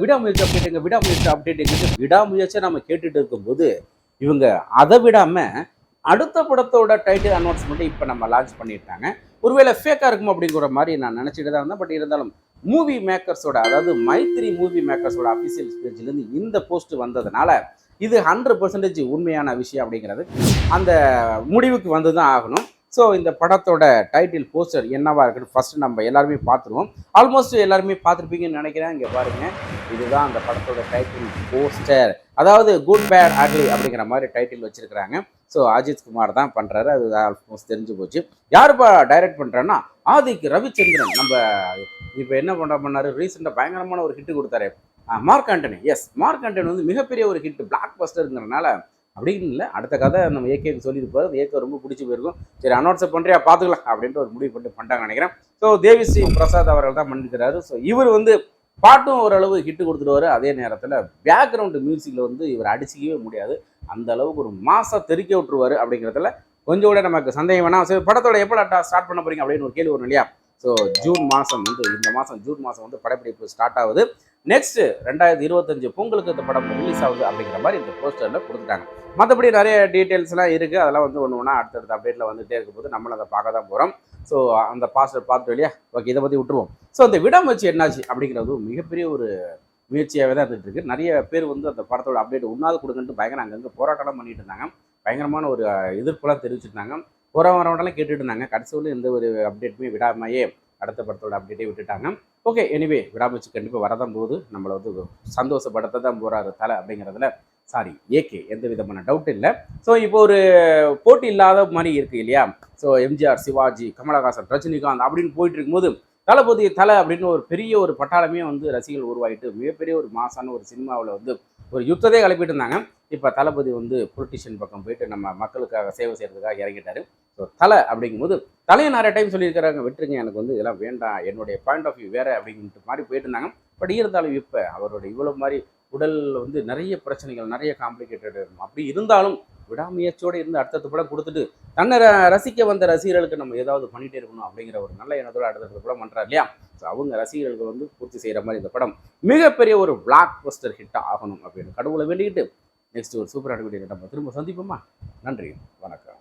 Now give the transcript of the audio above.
விடாமுயற்சி அப்டேட்டுங்க, விடாமுயற்சி அப்டேட்டுங்க, விடாமுயற்சியை நம்ம கேட்டுட்டு இருக்கும்போது இவங்க அதை விடாம அடுத்த படத்தோட டைட்டில் அனௌன்ஸ்மெண்ட் இப்போ நம்ம லான்ச் பண்ணிட்டாங்க. ஒருவேளை ஃபேக்காக இருக்கும் அப்படிங்கிற மாதிரி நான் நினச்சிட்டு தான் இருந்தேன். பட் இருந்தாலும் மூவி மேக்கர்ஸோட, அதாவது மைத்ரி மூவி மேக்கர்ஸோட அஃபிஷியல் பேஜ்லேருந்து இந்த போஸ்ட் வந்ததுனால இது 100% உண்மையான விஷயம் அப்படிங்கிறது அந்த முடிவுக்கு வந்து தான் ஆகணும். ஸோ இந்த படத்தோட டைட்டில் போஸ்டர் என்னவா இருக்குன்னு ஃபஸ்ட்டு நம்ம எல்லாருமே பார்த்துருவோம். ஆல்மோஸ்ட் எல்லாருமே பார்த்துருப்பீங்கன்னு நினைக்கிறேன். இங்கே பாருங்க, இதுதான் அந்த படத்தோட டைட்டில் போஸ்டர். அதாவது குட் பேட் அக்லி அப்படிங்கிற மாதிரி டைட்டில் வச்சிருக்கிறாங்க. ஸோ அஜித் குமார் தான் பண்ணுறாரு, அது ஆல்மோஸ்ட் தெரிஞ்சு போச்சு. யாருப்பா டைரக்ட் பண்ணுறேன்னா ஆதிக் ரவிச்சந்திரன். நம்ம இப்போ என்ன பண்ணாரு, ரீசெண்டாக பயங்கரமான ஒரு ஹிட்டு கொடுத்தாரு Mark Antony. Yes, Mark Antony வந்து மிகப்பெரிய ஒரு ஹிட், பிளாக் பஸ்டருங்கிறனால அப்படின்னு இல்லை, அடுத்த கதை நம்ம ஏகேக்கு சொல்லியிருப்பாரு. அது ஏகே ரொம்ப பிடிச்சி போயிருக்கும். சரி, அனௌன்ஸ் பண்ணுறியா பார்த்துக்கலாம் அப்படின்ட்டு ஒரு முடிவு பண்ணிட்டாங்க நினைக்கிறேன். ஸோ தேவிஸ்ரீ பிரசாத் அவர்கள் தான் பண்ணியிருக்கிறாரு. ஸோ இவர் வந்து பாட்டும் ஓரளவு ஹிட்டு கொடுத்துருவாரு. அதே நேரத்தில் பேக்ரவுண்டு மியூசிக்கில் வந்து இவர் அடிச்சிக்கவே முடியாது. அந்த அளவுக்கு ஒரு மாதம் தெறிக்க விட்டுருவார். அப்படிங்கிறதுல கொஞ்சம் கூட நமக்கு சந்தேகம் வேணாம். சரி, படத்தோட எப்போ ஸ்டார்ட் பண்ண போகிறீங்க அப்படின்னு ஒரு கேள்வி வரும் இல்லையா? ஸோ ஜூன் மாதம் வந்து ஜூன் மாதம் வந்து படப்பிடிப்பு ஸ்டார்ட் ஆகுது. நெக்ஸ்ட் 2025 பொங்கலுக்கு இந்த படம் ரிலீஸ் ஆகுது அப்படிங்கிற மாதிரி இந்த போஸ்டரில் கொடுத்துட்டாங்க. மற்றபடி நிறைய டீட்டெயில்ஸ்லாம் இருக்குது. அதெல்லாம் வந்து ஒன்று ஒன்றா அடுத்தடுத்த அப்டேட்டில் வந்துகிட்டே இருக்கும் போது நம்மளும் அதை பார்க்க தான் போகிறோம். ஸோ அந்த பாஸ்டர் பார்த்துட்டு இல்லையா, ஓகே, இதை பற்றி விட்டுருவோம். ஸோ அந்த விடாமுயற்சி என்னாச்சு அப்படிங்கிறது மிகப்பெரிய ஒரு முயற்சியாகவே தான் இருந்துட்டு இருக்கு. நிறைய பேர் வந்து அந்த படத்தோட அப்டேட் உண்ணாது கொடுங்கன்ட்டு பயங்கர அங்கங்கே போராட்டம்லாம் பண்ணிட்டு இருந்தாங்க. பயங்கரமான ஒரு எதிர்ப்புலாம் தெரிவிச்சிருந்தாங்க. வரவங்கலாம் கேட்டுட்டு இருந்தாங்க. கடைசியில் எந்த ஒரு அப்டேட்டுமே விடாமையே அடுத்த படத்தோட அப்டேட்டே விட்டுட்டாங்க. ஓகே, எனிவே விடாமுயற்சி கண்டிப்பாக வரதான் போகுது. நம்மளை வந்து சந்தோஷப்படுத்த தான் போகிறாரு தலை அப்படிங்கிறதுல ஏகே எந்த விதமான டவுட் இல்லை. ஸோ இப்போ ஒரு போட்டி இல்லாத மாதிரி இருக்குது இல்லையா? ஸோ எம்ஜிஆர், சிவாஜி, கமலஹாசன், ரஜினிகாந்த் அப்படின்னு போயிட்டு இருக்கும்போது தலை அப்படின்னு ஒரு பெரிய ஒரு பட்டாளமே வந்து ரசிகர்கள் உருவாகிட்டு மிகப்பெரிய ஒரு மாசான ஒரு சினிமாவில் வந்து ஒரு யுத்தத்தை கிளப்பிட்டு இருந்தாங்க. இப்போ தளபதி வந்து பொலிட்டிஷியன் பக்கம் போயிட்டு நம்ம மக்களுக்காக சேவை செய்கிறதுக்காக இறங்கிட்டாரு. ஸோ தலை அப்படிங்கும்போது தலையை நிறைய டைம் சொல்லியிருக்கிறாங்க, விட்டுருங்க, எனக்கு வந்து இதெல்லாம் வேண்டாம், என்னுடைய பாயிண்ட் ஆஃப் வியூ வேறு அப்படின்ட்டு மாதிரி போயிட்டு இருந்தாங்க. பட் இருந்தாலும் இப்போ அவரோட இவ்வளோ மாதிரி உடல் வந்து நிறைய பிரச்சனைகள், நிறைய காம்ப்ளிகேட்டட் இருக்கும். அப்படி இருந்தாலும் விடாமுயற்சியோடு இருந்து அடுத்தடுத்த படம் கொடுத்துட்டு தன்னை ரசிக்க வந்த ரசிகர்களுக்கு நம்ம ஏதாவது பண்ணிகிட்டே இருக்கணும் அப்படிங்கிற ஒரு நல்ல எண்ணத்தோடு அடுத்தடுத்த படம் பண்ணுறாரு இல்லையா? ஸோ அவங்க ரசிகர்களுக்கு வந்து பூர்த்தி செய்கிற மாதிரி இந்த படம் மிகப்பெரிய ஒரு பிளாக் பஸ்டர் ஹிட் ஆகணும் அப்படின்னு கடவுளை வேண்டிக்கிட்டு நெக்ஸ்ட் ஒரு சூப்பரான வீடியோ நம்ம திரும்ப சந்திப்போமா? நன்றி, வணக்கம்.